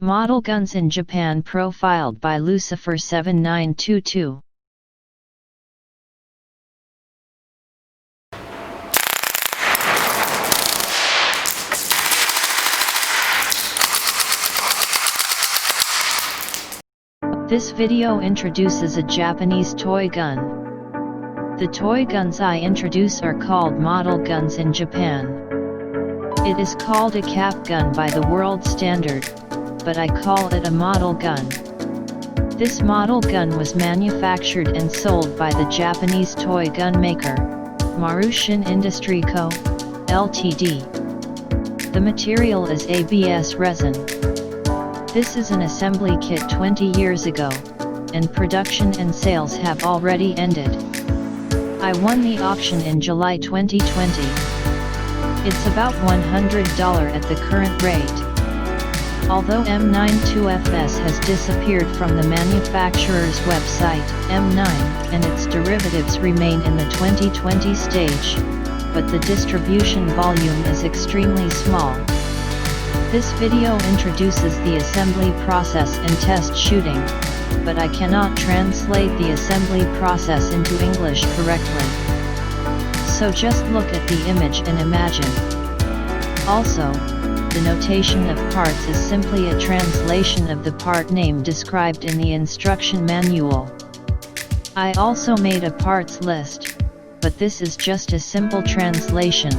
Model guns in Japan profiled by Lucifer 7922. This video introduces a Japanese toy gun. The toy guns I introduce are called model guns in Japan. It is called a cap gun by the world standard, but I call it a model gun. This model gun was manufactured and sold by the Japanese toy gun maker, Marushin Industry Co., Ltd. The material is ABS resin. This is an assembly kit 20 years ago, and production and sales have already ended. I won the auction in July 2020. It's about $100 at the current rate. Although M92FS has disappeared from the manufacturer's website, M9, and its derivatives remain in the 2020 stage, but the distribution volume is extremely small. This video introduces the assembly process and test shooting, but I cannot translate the assembly process into English correctly. So just look at the image and imagine. Also, the notation of parts is simply a translation of the part name described in the instruction manual. I also made a parts list, but this is just a simple translation.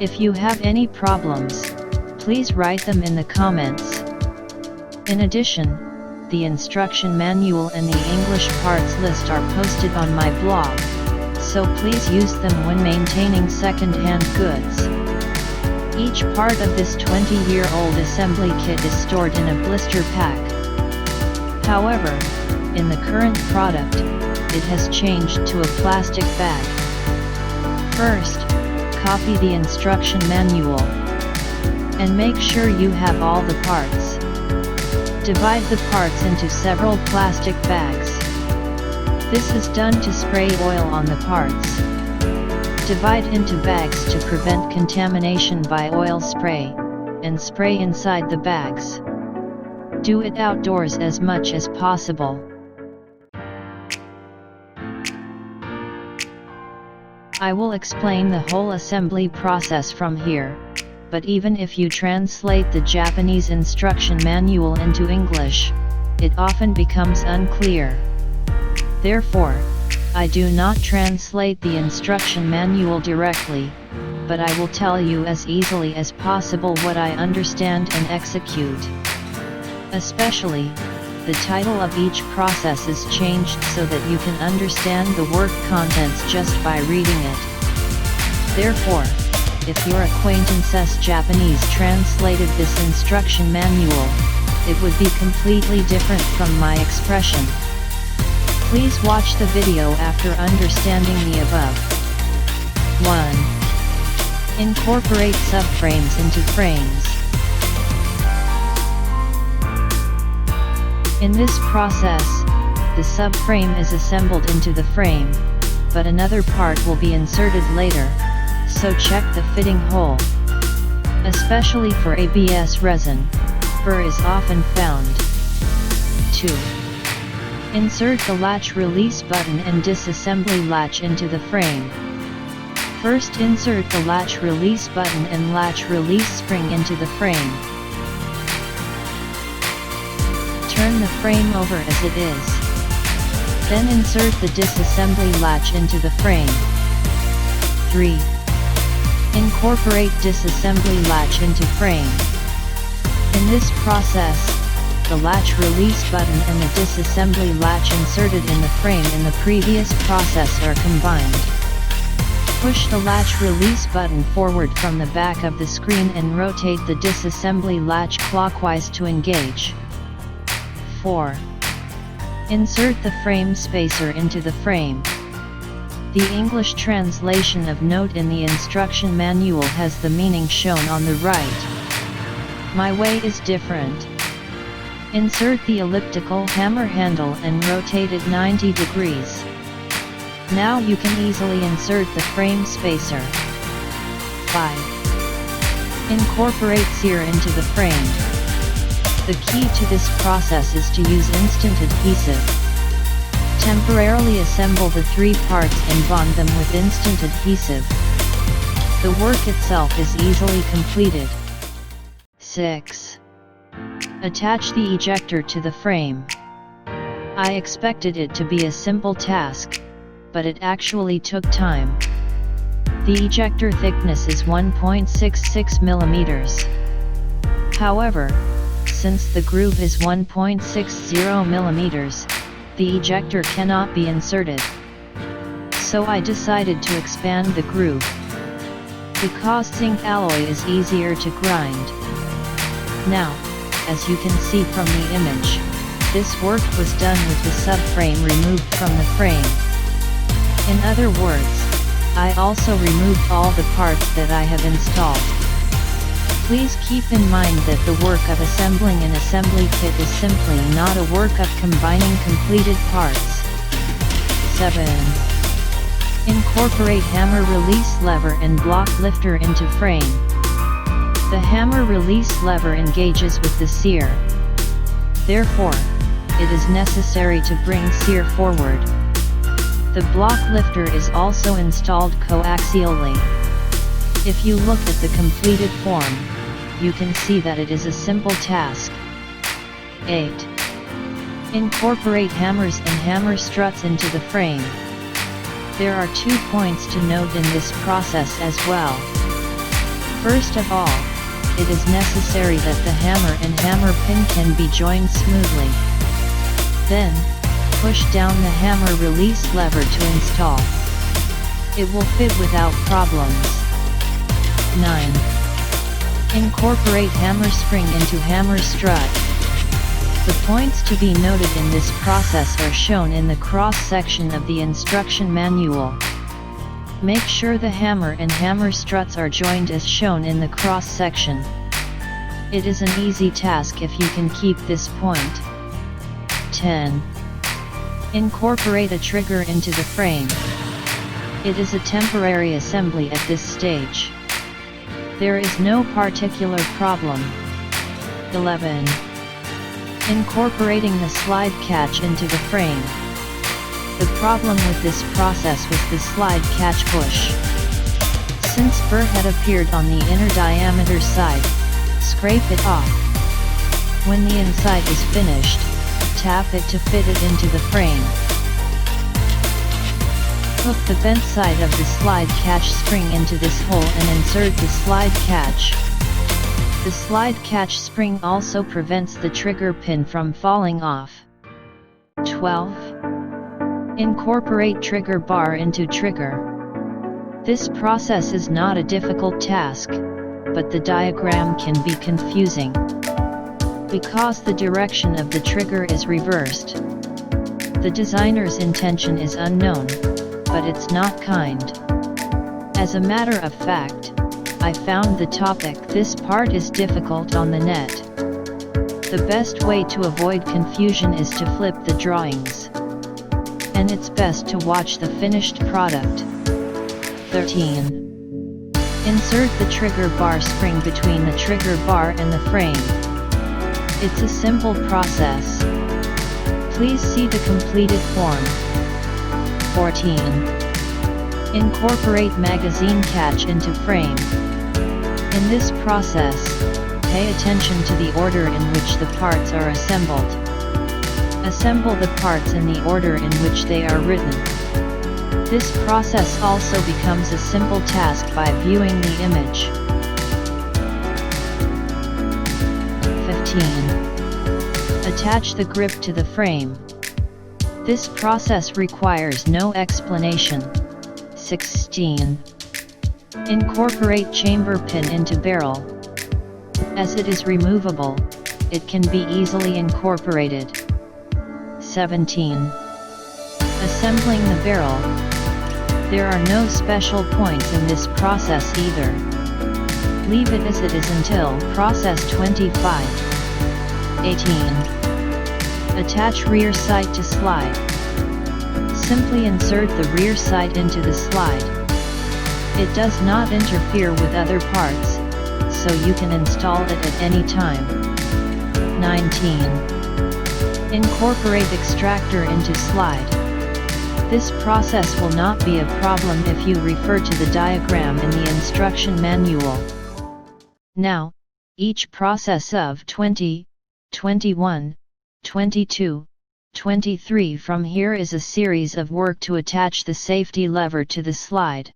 If you have any problems, please write them in the comments. In addition, the instruction manual and the English parts list are posted on my blog, so please use them when maintaining second-hand goods. Each part of this 20-year-old assembly kit is stored in a blister pack. However, in the current product, it has changed to a plastic bag. First, copy the instruction manual, and make sure you have all the parts. Divide the parts into several plastic bags. This is done to spray oil on the parts. Divide into bags to prevent contamination by oil spray, and spray inside the bags. Do it outdoors as much as possible. I will explain the whole assembly process from here, but even if you translate the Japanese instruction manual into English, it often becomes unclear. Therefore, I do not translate the instruction manual directly, but I will tell you as easily as possible what I understand and execute. Especially, the title of each process is changed so that you can understand the work contents just by reading it. Therefore, if your acquaintance's Japanese translated this instruction manual, it would be completely different from my expression. Please watch the video after understanding the above. 1. Incorporate subframes into frames. In this process, the subframe is assembled into the frame, but another part will be inserted later, so check the fitting hole. Especially for ABS resin, burr is often found. 2. Insert the latch release button and disassembly latch into the frame. First insert the latch release button and latch release spring into the frame. Turn the frame over as it is. Then insert the disassembly latch into the frame. 3. Incorporate disassembly latch into frame. In this process, the latch release button and the disassembly latch inserted in the frame in the previous process are combined. Push the latch release button forward from the back of the screen and rotate the disassembly latch clockwise to engage. 4. Insert the frame spacer into the frame. The English translation of note in the instruction manual has the meaning shown on the right. My way is different. Insert the elliptical hammer handle and rotate it 90 degrees. Now you can easily insert the frame spacer. 5. Incorporate sear into the frame. The key to this process is to use instant adhesive. Temporarily assemble the 3 parts and bond them with instant adhesive. The work itself is easily completed. 6. Attach the ejector to the frame. I expected it to be a simple task, but it actually took time. The ejector thickness is 1.66 mm. However, since the groove is 1.60 mm, the ejector cannot be inserted. So I decided to expand the groove. Because zinc alloy is easier to grind. Now, as you can see from the image, this work was done with the subframe removed from the frame. In other words, I also removed all the parts that I have installed. Please keep in mind that the work of assembling an assembly kit is simply not a work of combining completed parts. 7. Incorporate hammer release lever and block lifter into frame. The hammer release lever engages with the sear. Therefore, it is necessary to bring sear forward. The block lifter is also installed coaxially. If you look at the completed form, you can see that it is a simple task. 8. Incorporate hammers and hammer struts into the frame. There are 2 points to note in this process as well. First of all, it is necessary that the hammer and hammer pin can be joined smoothly. Then, push down the hammer release lever to install. It will fit without problems. 9. Incorporate hammer spring into hammer strut. The points to be noted in this process are shown in the cross-section of the instruction manual. Make sure the hammer and hammer struts are joined as shown in the cross-section. It is an easy task if you can keep this point. 10. Incorporate a trigger into the frame. It is a temporary assembly at this stage. There is no particular problem. 11. Incorporating the slide catch into the frame. The problem with this process was the slide catch bush. Since burr had appeared on the inner diameter side, scrape it off. When the inside is finished, tap it to fit it into the frame. Hook the bent side of the slide catch spring into this hole and insert the slide catch. The slide catch spring also prevents the trigger pin from falling off. 12. Incorporate trigger bar into trigger. This process is not a difficult task, but the diagram can be confusing. Because the direction of the trigger is reversed. The designer's intention is unknown, but it's not kind. As a matter of fact, I found the topic this part is difficult on the net. The best way to avoid confusion is to flip the drawings. And it's best to watch the finished product. 13. Insert the trigger bar spring between the trigger bar and the frame. It's a simple process. Please see the completed form. 14. Incorporate magazine catch into frame. In this process, pay attention to the order in which the parts are assembled. Assemble the parts in the order in which they are written. This process also becomes a simple task by viewing the image. 15. Attach the grip to the frame. This process requires no explanation. 16. Incorporate chamber pin into barrel. As it is removable, it can be easily incorporated. 17. Assembling the barrel. There are no special points in this process either. Leave it as it is until process 25. 18. Attach rear sight to slide. Simply insert the rear sight into the slide. It does not interfere with other parts, so you can install it at any time. 19. Incorporate extractor into slide. This process will not be a problem if you refer to the diagram in the instruction manual. Now, each process of 20, 21, 22, 23 from here is a series of work to attach the safety lever to the slide.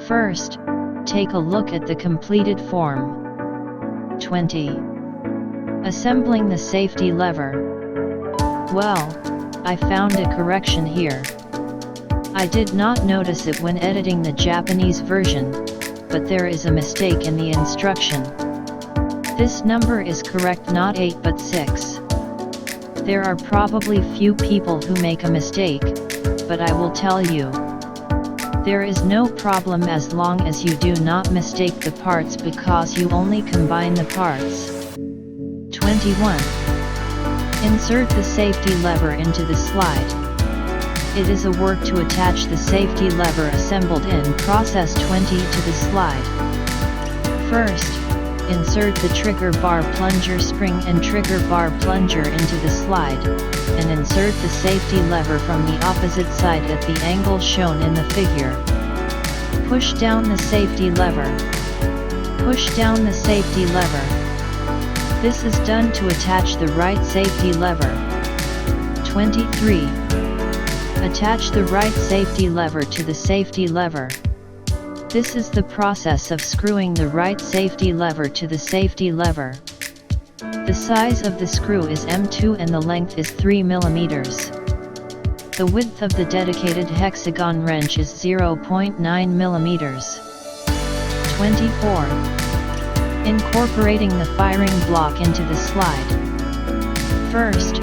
First, take a look at the completed form. 20. Assembling the safety lever. Well, I found a correction here. I did not notice it when editing the Japanese version, but there is a mistake in the instruction. This number is correct, not 8 but 6. There are probably few people who make a mistake, but I will tell you. There is no problem as long as you do not mistake the parts because you only combine the parts. 21. Insert the safety lever into the slide. It is a work to attach the safety lever assembled in process 20 to the slide. First, insert the trigger bar plunger spring and trigger bar plunger into the slide, and insert the safety lever from the opposite side at the angle shown in the figure. Push down the safety lever. Push down the safety lever. This is done to attach the right safety lever. 23. Attach the right safety lever to the safety lever. This is the process of screwing the right safety lever to the safety lever. The size of the screw is M2 and the length is 3 mm. The width of the dedicated hexagon wrench is 0.9 mm. 24. Incorporating the firing block into the slide. First,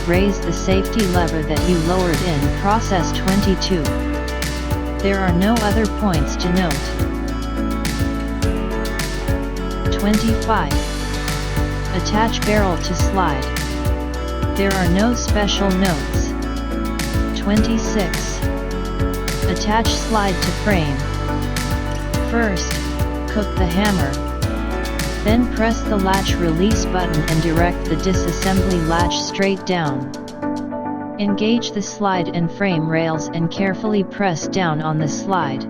raise the safety lever that you lowered in process 22. There are no other points to note. 25. Attach barrel to slide. There are no special notes. 26. Attach slide to frame. First, cook the hammer. Then press the latch release button and direct the disassembly latch straight down. Engage the slide and frame rails and carefully press down on the slide.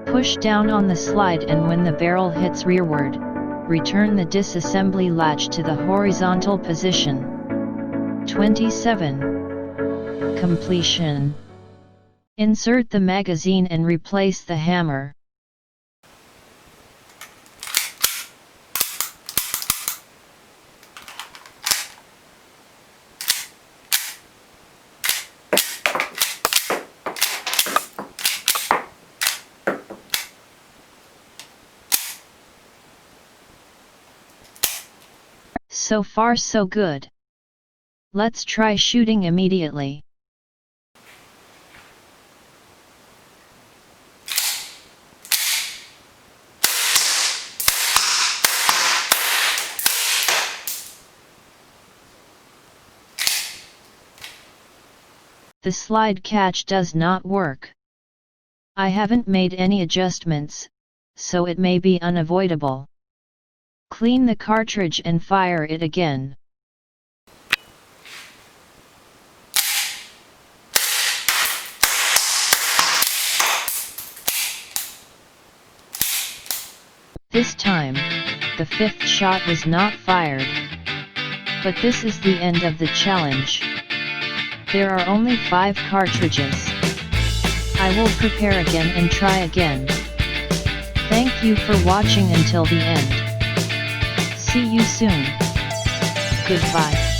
Push down on the slide and when the barrel hits rearward, return the disassembly latch to the horizontal position. 27. Completion. Insert the magazine and replace the hammer. So far so good. Let's try shooting immediately. The slide catch does not work. I haven't made any adjustments, so it may be unavoidable. Clean the cartridge and fire it again. This time, the fifth shot was not fired. But this is the end of the challenge. There are only 5 cartridges. I will prepare again and try again. Thank you for watching until the end. See you soon. Goodbye.